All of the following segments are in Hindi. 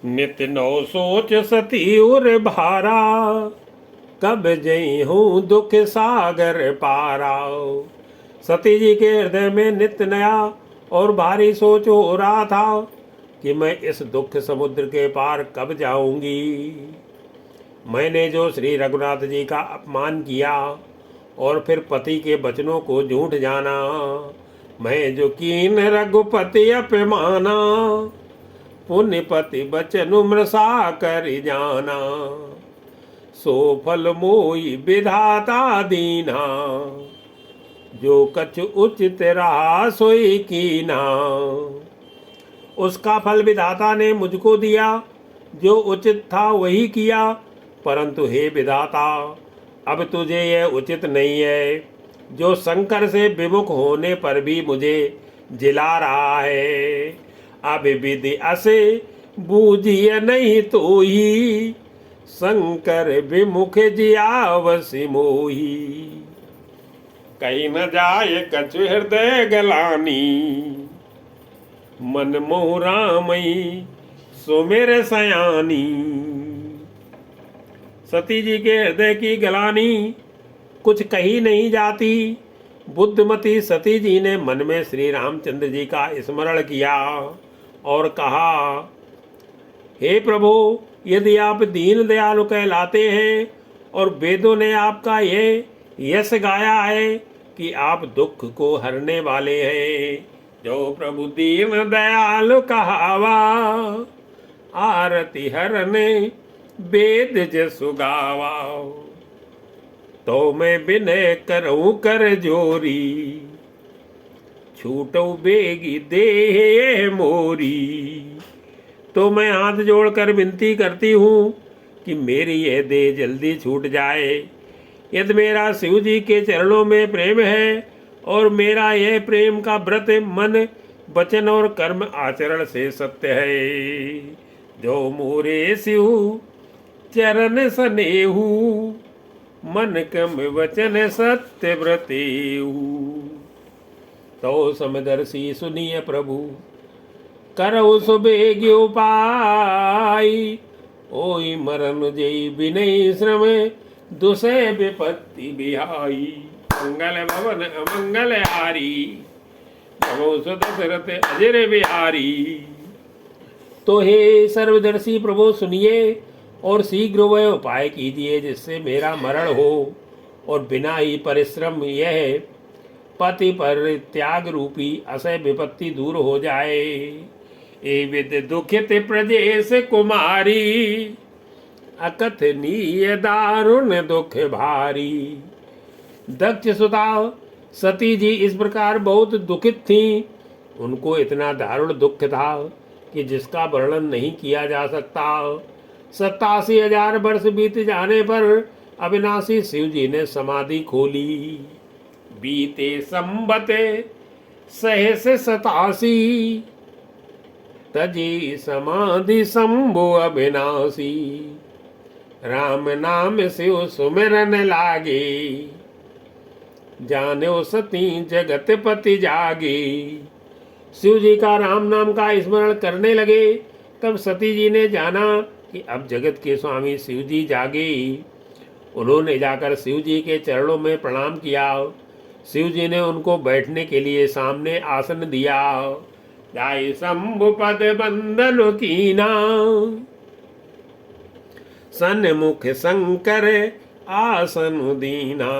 नित नौ सोच सती उर भारा, कब जई हूँ दुख सागर पारा। सती जी के हृदय में नित्य नया और भारी सोच हो रहा था कि मैं इस दुख समुद्र के पार कब जाऊंगी। मैंने जो श्री रघुनाथ जी का अपमान किया और फिर पति के वचनों को झूठ जाना, मैं जो कीन रघुपति अपमाना, पुण्यपति बचन मृषा कर जाना, सो फल मोई विधाता दीना, जो कछु उचित रहा सोई कीना। उसका फल विधाता ने मुझको दिया, जो उचित था वही किया, परंतु हे विधाता, अब तुझे यह उचित नहीं है जो शंकर से विमुख होने पर भी मुझे जिला रहा है। अब विधि असे बूझिए नहीं तो ही, शंकर विमुख जियावसि मोही। कहीं न जाए कछु हृदय गलानी, मन मोह रामई सुमिर सयानी। सती जी के हृदय की गलानी कुछ कही नहीं जाती। बुद्धिमती सती जी ने मन में श्री रामचंद्र जी का स्मरण किया और कहा, हे प्रभु, यदि आप दीन दयालु कहलाते हैं और वेदों ने आपका ये यश गाया है कि आप दुख को हरने वाले हैं, जो प्रभु दीन दयालु कहावा, आरती हरने वेद जसु गावा। तो मैं विनय करूं कर जोरी, छूटो बेगी देह मोरी। तो मैं हाथ जोड़कर विनती करती हूँ कि मेरी यह देह जल्दी छूट जाए। यदि मेरा शिव जी के चरणों में प्रेम है और मेरा यह प्रेम का व्रत मन वचन और कर्म आचरण से सत्य है, जो मोरे शिव चरण सनेहू, मन कम वचन सत्य व्रतेहू। तो समदर्शी सुनिए प्रभु, करऊ सुबेग उपाय, ओई मरन जय विनय श्रम, दुसै विपत्ति बिहाई। मंगल भवन अमंगल हारी, नमो सुदशरथ अजर बिहारी। तो हे सर्वदर्शी प्रभु सुनिए और शीघ्र वह उपाय कीजिए जिससे मेरा मरण हो और बिना ही परिश्रम यह पति पर त्याग रूपी असह विपत्ति दूर हो जाए। ए विद दुखित प्रजेश कुमारी, अकथनीय दारुण दुख भारी। दक्ष सुता सती जी इस प्रकार बहुत दुखित थीं। उनको इतना दारुण दुख था कि जिसका वर्णन नहीं किया जा सकता। 87,000 वर्ष बीत जाने पर अविनाशी शिव जी ने समाधि खोली। बीते संबते सहस 87, तजी समाधि शंभु अविनाशी। राम नाम शिव सुमिरन लागे, जाने सती जगत पति जागे। शिव जी का राम नाम का स्मरण करने लगे। तब सती जी ने जाना कि अब जगत के स्वामी शिव जी जागे। उन्होंने जाकर शिव जी के चरणों में प्रणाम किया। शिव जी ने उनको बैठने के लिए सामने आसन दिया। जाय शंभु पद बंदन कीना, सन्मुख शंकर आसन दीना।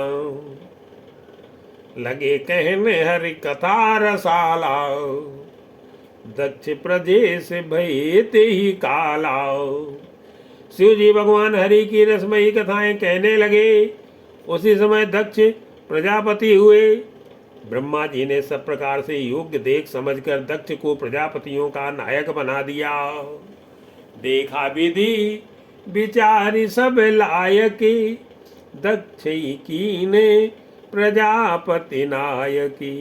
लगे कहने हरि कथा रसाला, दक्ष प्रजेश भय ते ही काला। शिव जी भगवान हरि की रसमयी कथाएं कहने लगे। उसी समय दक्ष प्रजापति हुए। ब्रह्मा जी ने सब प्रकार से योग्य देख समझकर दक्ष को प्रजापतियों का नायक बना दिया। देखा विधि विचारी सब लायकी, दक्ष कीने प्रजापति नायकी।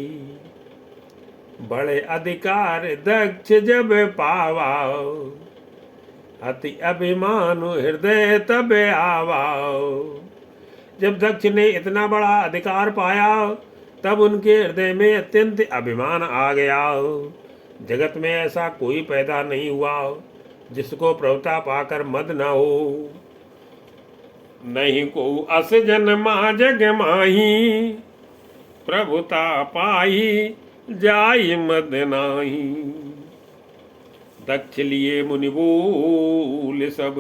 बड़े अधिकार दक्ष जब पावा, अति अभिमान हृदय तब आवा। जब दक्ष ने इतना बड़ा अधिकार पाया तब उनके हृदय में अत्यंत अभिमान आ गया। जगत में ऐसा कोई पैदा नहीं हुआ जिसको प्रभुता पाकर मद न हो। नहीं को अस जन्मा जग माही, प्रभुता पाई जाई मद नाही। दक्ष लिए मुनि बोल सब,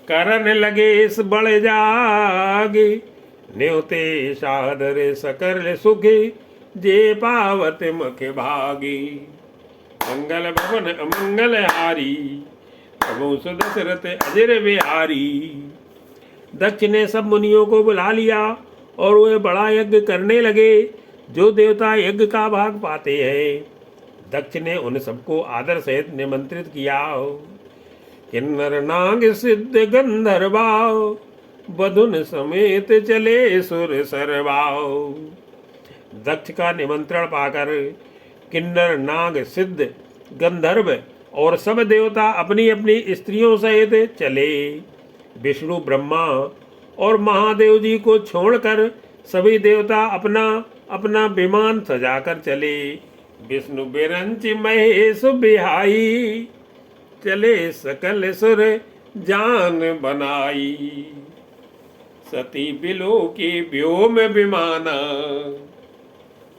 करन लगे इस बड़ जागे। न्योते सादर सकल सुखी, जे पावत मख भागे। मंगल भवन अमंगल हारी, प्रभु सुदशरथ अजर बिहारी। दक्ष ने सब मुनियों को बुला लिया और वे बड़ा यज्ञ करने लगे, जो देवता यज्ञ का भाग पाते हैं। दक्ष ने उन सबको आदर सहित निमंत्रित किया। किन्नर नाग सिद्ध गंधर्वाओ, बधुन समेत चले सुर सरवाओ। दक्ष का निमंत्रण पाकर किन्नर नाग सिद्ध गंधर्व और सब देवता अपनी अपनी स्त्रियों सहित चले। विष्णु ब्रह्मा और महादेव जी को छोड़कर सभी देवता अपना अपना विमान सजाकर चले। विष्णु बिरंच महेश बिहाई, चले सकल सुर जान बनाई। सती बिलो की व्योम विमाना,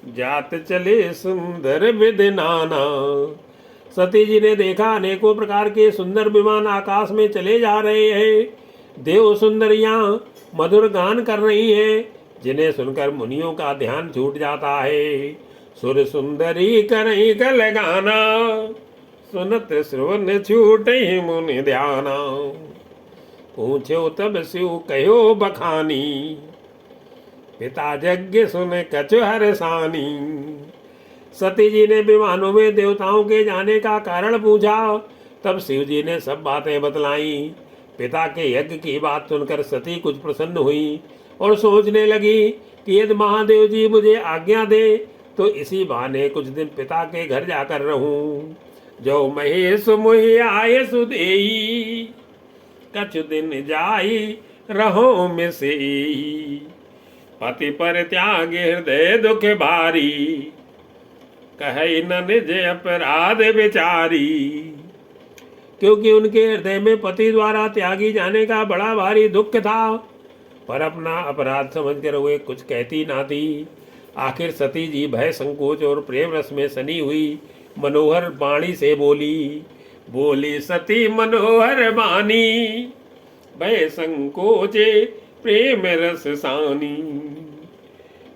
जात चले सुंदर विधि नाना। सती जी ने देखा अनेकों प्रकार के सुंदर विमान आकाश में चले जा रहे हैं। देव सुंदरियां मधुर गान कर रही हैं, जिन्हें सुनकर मुनियों का ध्यान छूट जाता है। सुर सुंदरी करई कल गाना, सुनत श्रवण छूटे मुनि ध्याना। पूछो तब शिव कहो बखानी, पिता यज्ञ सुन कछु हरसानी। सती जी ने विमानों में देवताओं के जाने का कारण पूछा। तब शिव जी ने सब बातें बतलाई। पिता के यज्ञ की बात सुनकर सती कुछ प्रसन्न हुई और सोचने लगी कि यदि महादेव जी मुझे आज्ञा दे तो इसी बहाने कुछ दिन पिता के घर जाकर रहूं। जो महेश मुहि आय सुदेई, कछु दिन जाई रहो में से। पति पर त्याग हृदय दुख भारी, कहे न निज अपराध विचारी। क्योंकि उनके हृदय में पति द्वारा त्यागी जाने का बड़ा भारी दुख था, पर अपना अपराध समझकर वे कुछ कहती ना थी। आखिर सती जी भय संकोच और प्रेम रस में सनी हुई मनोहर वाणी से बोली सती मनोहर वाणी, भय संकोचे प्रेम रस सानी।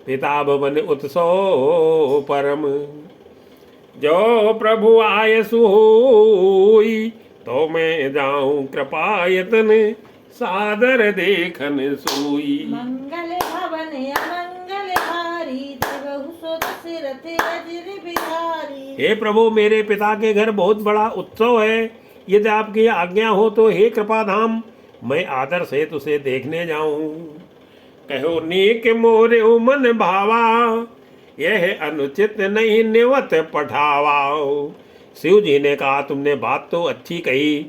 पिता भवन उत्सव परम, जो प्रभु आय सुहोई। तो मैं जाऊं कृपा यतन, सादर देखन सोई। मंगल भवन अमंगल हारी, देवहु सो दशरथ अजर बिहारी। हे प्रभु, मेरे पिता के घर बहुत बड़ा उत्सव है। यदि आपकी आज्ञा हो तो हे कृपाधाम, मैं आदर से तुसे देखने जाऊं। कहो नीक मोरे मन भावा, यह अनुचित नहीं निवत पठावा। शिव जी ने कहा, तुमने बात तो अच्छी कही,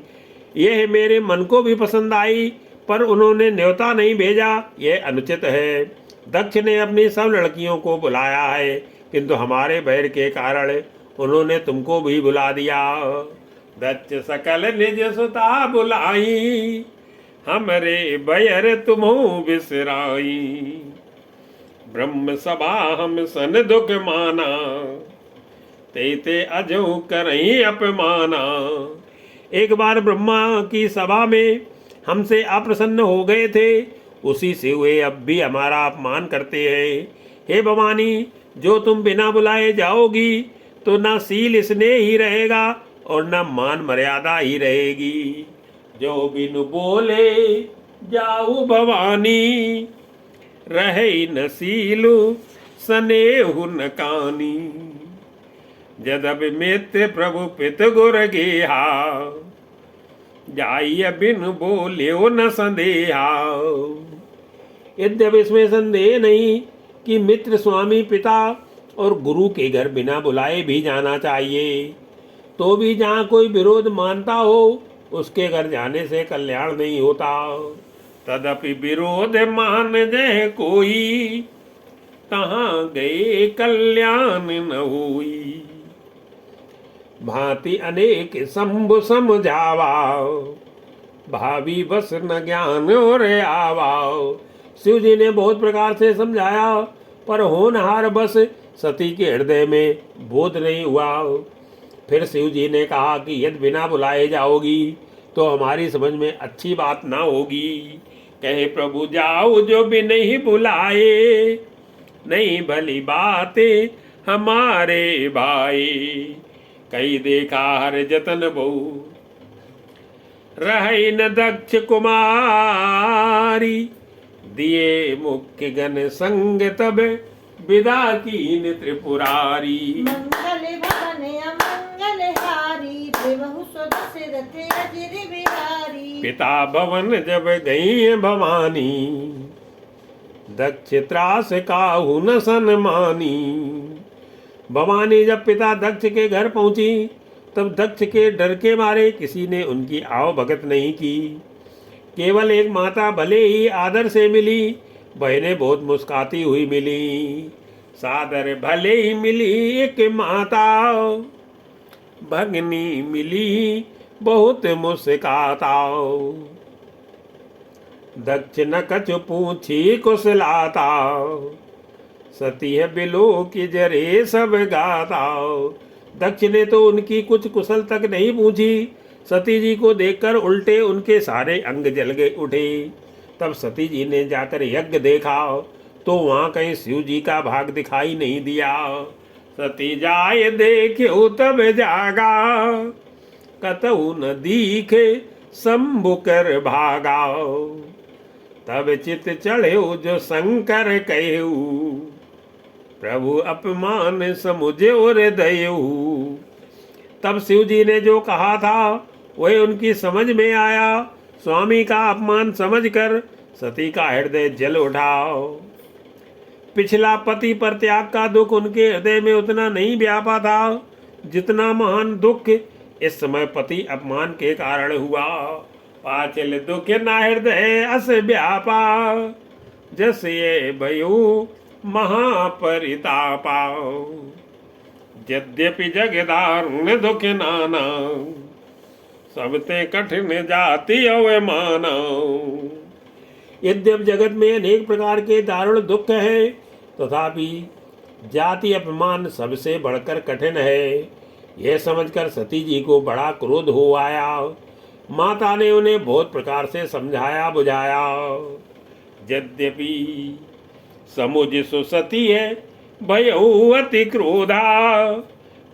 यह मेरे मन को भी पसंद आई, पर उन्होंने न्योता नहीं भेजा, यह अनुचित है। दक्ष ने अपनी सब लड़कियों को बुलाया है, किंतु हमारे बैर के कारण उन्होंने तुमको भी बुला दिया। दक्ष सकल निज सुता बुलाई, हमरे बैर तुम्हों बिसराई। ब्रह्म सभा हम सन दुख माना, ते अजो करई अपमाना। एक बार ब्रह्मा की सभा में हमसे अप्रसन्न हो गए थे, उसी से वे अब भी हमारा अपमान करते हैं। हे भवानी, जो तुम बिना बुलाए जाओगी तो ना सील स्नेह ही रहेगा और ना मान मर्यादा ही रहेगी। जो बिनु बोले जाऊ भवानी, रहे न सीलु स्नेहु न कानी। जदब मित्र प्रभु पित गुर गेहा, जाइय बिनु बोले न संदेहा। यद्यप इसमें संदेह नहीं कि मित्र स्वामी पिता और गुरु के घर बिना बुलाए भी जाना चाहिए, तो भी जहाँ कोई विरोध मानता हो उसके घर जाने से कल्याण नहीं होता। तदपि विरोध मान जय कोई, तहाँ गए कल्याण न हुई। भांति अनेक शंभु समझावाओ, भावी बस न ज्ञान और आवाओ। शिव जी ने बहुत प्रकार से समझाया, पर होनहार बस सती के हृदय में बोध नहीं हुआ। फिर शिव जी ने कहा कि यदि बिना बुलाए जाओगी तो हमारी समझ में अच्छी बात ना होगी। कहे प्रभु जाओ जो भी नहीं बुलाए, नहीं भली बातें हमारे भाई। कई देखा हर जतन बहु, रही न दक्ष कुमारी। दिए मुख्य गण संग तब विदा कीन त्रिपुरारी। मंगल भवन अमंगल हारी, देवहु सो दशरथ अजिर बिहारी। पिता भवन जब गई भवानी, दक्ष त्रास काहू न सन्मानी। भवानी जब पिता दक्ष के घर पहुंची, तब दक्ष के डर के मारे किसी ने उनकी आव भगत नहीं की। केवल एक माता भले ही आदर से मिली, बहनें बहुत मुस्काती हुई मिली। सादर भले ही मिली एक माता, भगनी मिली बहुत मुस्काता। दक्ष न कछु पूछी कुशलाता, सती है बिलो की जरे सब गाता। दक्ष ने तो उनकी कुछ कुशल तक नहीं पूछी। सती जी को देखकर उल्टे उनके सारे अंग जल गए उठे। तब सती जी ने जाकर यज्ञ देखा तो वहां कहीं शिव जी का भाग दिखाई नहीं दिया। सती जाए देखे तब जागा, कतहु न दीखे शंभु कर भागा। तब चित चढ़े जो शंकर कहू, प्रभु अपमान समुझे और दयऊ। तब शिव जी ने जो कहा था वह उनकी समझ में आया। स्वामी का अपमान समझकर सती का हृदय जल उठाओ। पिछला पति पर त्याग का दुख उनके हृदय में उतना नहीं व्यापा था जितना महान दुख इस समय पति अपमान के कारण हुआ। पाचल दुख ना हृदय अस व्यापा, जस ये भयो महापरितापा। यद्यपि जगदारुण दुख नाना, सबते कठिन जाति अवमाना। यद्यप जगत में अनेक प्रकार के दारुण दुख है, तथापि जाति अपमान सबसे बढ़कर कठिन है। यह समझकर सती जी को बड़ा क्रोध हो आया। माता ने उन्हें बहुत प्रकार से समझाया बुझाया। यद्यपि समुझ सुसती है भयउ अति क्रोधा,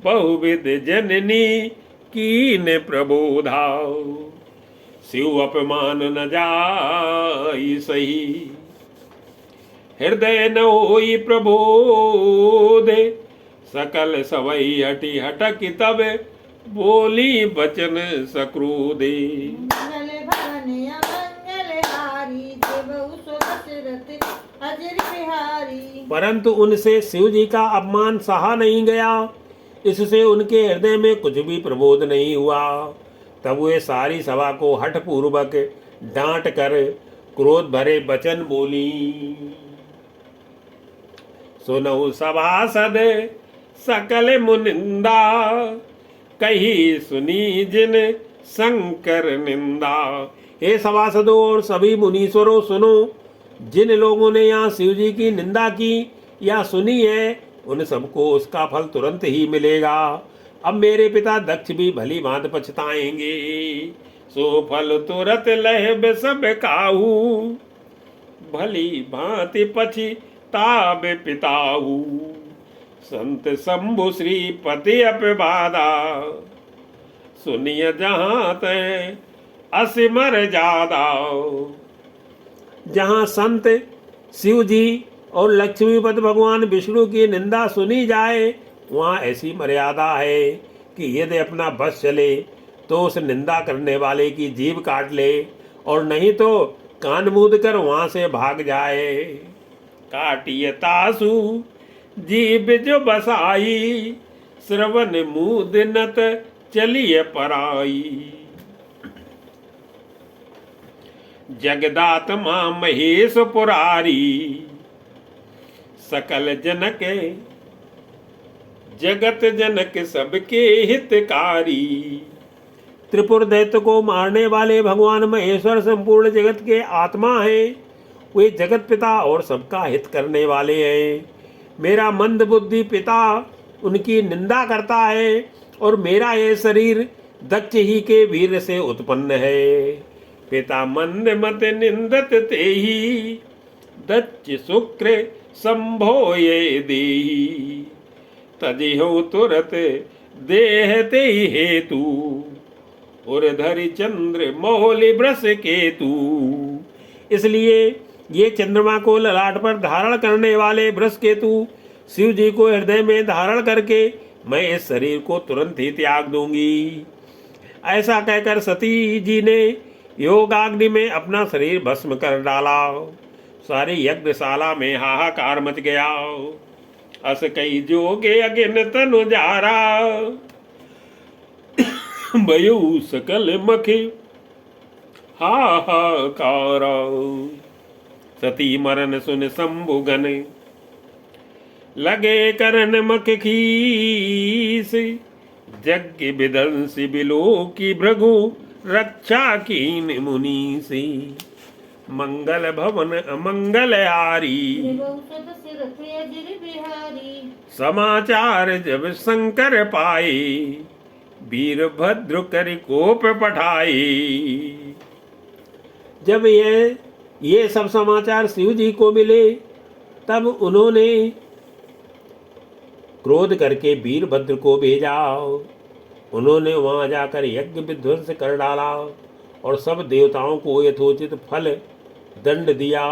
बहुविध जननी कीन प्रबोधा। शिव अपमान न जाई सही, हृदय न होई प्रबोधे। सकल सवई हटी हटक तब, बोली बचन सक्रोधे। मंगल भवन अमंगल हारी, देवहु सो दशरथ अजिर बिहारी। परंतु उनसे शिव जी का अपमान सहा नहीं गया। इससे उनके हृदय में कुछ भी प्रबोध नहीं हुआ। तब वे सारी सभा को हठ पूर्वक डांट कर क्रोध भरे वचन बोली। सुनऊ सभासद सकल मुनिंदा, कही सुनी जिन शंकर निंदा। हे सभासदों और सभी मुनीश्वरों सुनो, जिन लोगों ने यहाँ शिव जी की निंदा की या सुनी है, उन सबको उसका फल तुरंत ही मिलेगा। अब मेरे पिता दक्ष भी भली भांति पछताएंगे। सो फल तुरंत लह सब काहू, भली भांति पछताब पिताहू। संत शंभु श्रीपति अपवादा, सुनिय जहाँ तय असिमर जादा। जहाँ संत शिव जी और लक्ष्मीपति भगवान विष्णु की निंदा सुनी जाए, वहाँ ऐसी मर्यादा है कि यदि अपना बस चले तो उस निंदा करने वाले की जीभ काट ले, और नहीं तो कान मूंद कर वहाँ से भाग जाए। काटिय तासु जीभ जो बसाई, श्रवण मूद नत चलिए पराई। जगदात्मा महेश पुरारी, सकल जनक जगत जनक सबके हितकारी। त्रिपुर दैत्य को मारने वाले भगवान महेश्वर संपूर्ण जगत के आत्मा हैं। वे जगत पिता और सबका हित करने वाले हैं। मेरा मंद बुद्धि पिता उनकी निंदा करता है और मेरा ये शरीर दक्ष ही के वीर से उत्पन्न है। पिता मंद मत निंदत ते ही, दक्ष शुक्र संभो ये देही। तजिहो तुरत देहते हेतु, और धरि चंद्र मोहली ब्रस केतु। इसलिए ये चंद्रमा को ललाट पर धारण करने वाले बृष केतु शिव जी को हृदय में धारण करके मैं इस शरीर को तुरंत ही त्याग दूंगी। ऐसा कहकर सती जी ने योगाग्नि में अपना शरीर भस्म कर डाला। सारी यज्ञशाला में हाहाकार मच गया। अस कई जोगे अगिन तनु जारा, बयु सकल मखे हाहाकार। सती मरन सुन शंभुगन, लगे करन मख खीस। यज्ञ विदंसी बिलो की भृगु, रक्षा कीन मुनि से। मंगल भवन अमंगल हारी, समाचार जब शंकर पाए। वीरभद्र कर कोप पठाए। जब ये सब समाचार शिव जी को मिले तब उन्होंने क्रोध करके वीरभद्र को भेजा। उन्होंने वहां जाकर यज्ञ विध्वंस कर डाला और सब देवताओं को यथोचित फल दंड दिया।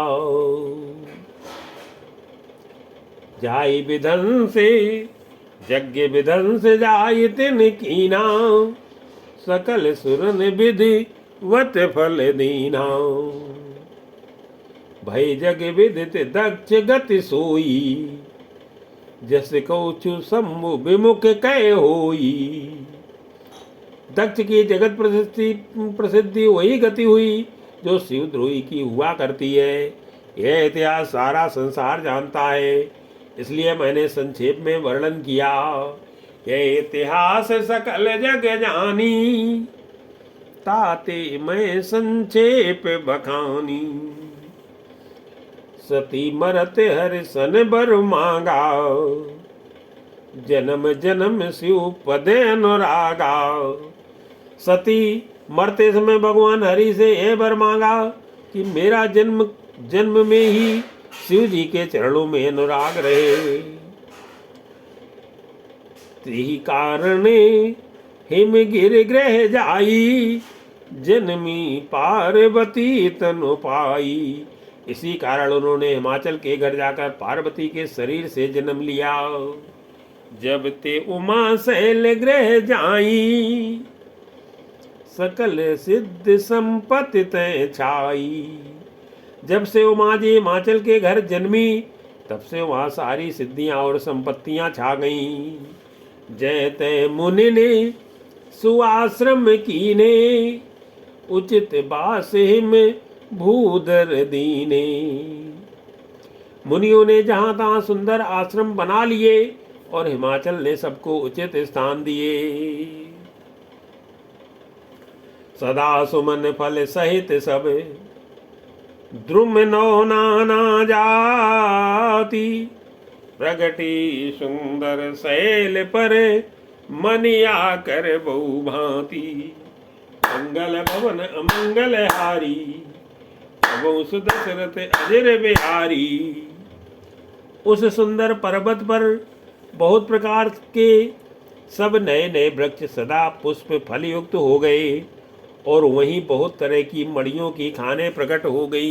जाई विध्वंस यज्ञ विध्वंस जाय तिन कीना, सकल सुरन विधि वत फल दीना। भय जग विदित दक्ष गति सोई, जस कौचु शंभु विमुख कह होई। दक्ष की जगत प्रसिद्धि वही गति हुई जो शिवद्रोही की हुआ करती है। यह इतिहास सारा संसार जानता है, इसलिए मैंने संक्षेप में वर्णन किया। यह इतिहास सकल जग जानी, ताते मैं संक्षेप बखानी। सती मरत हर सन बर मांगा, जन्म जन्म शिव पद अनुरागा। सती मरते समय भगवान हरि से यह वर मांगा कि मेरा जन्म जन्म में ही शिव जी के चरणों में अनुराग रहे। यही कारण हिम गिर ग्रह जाई, जन्मी पार्वती तनु पाई। इसी कारण उन्होंने हिमाचल के घर जाकर पार्वती के शरीर से जन्म लिया। जब ते उमा शैल ग्रह जाई, सकल सिद्ध संपत्ति तय छाई। जब से उमा जी हिमाचल के घर जन्मी तब से वहां सारी सिद्धियां और संपत्तियां छा गईं। जय तय मुनि ने सुआश्रम कीने, उचित बास हिम भूधर दीने। मुनियों ने जहां तहां सुंदर आश्रम बना लिए और हिमाचल ने सबको उचित स्थान दिए। सदा सुमन फल सहित सब, द्रुम नौ नाना जाति। प्रगटी सुंदर शैल पर, मनिया कर बहु भांति। मंगल भवन अमंगल हारी, बहु दशरथ अजर बिहारी। उस सुंदर पर्वत पर बहुत प्रकार के सब नए नए वृक्ष सदा पुष्प फल युक्त हो गए और वहीं बहुत तरह की मड़ियों की खाने प्रकट हो गई।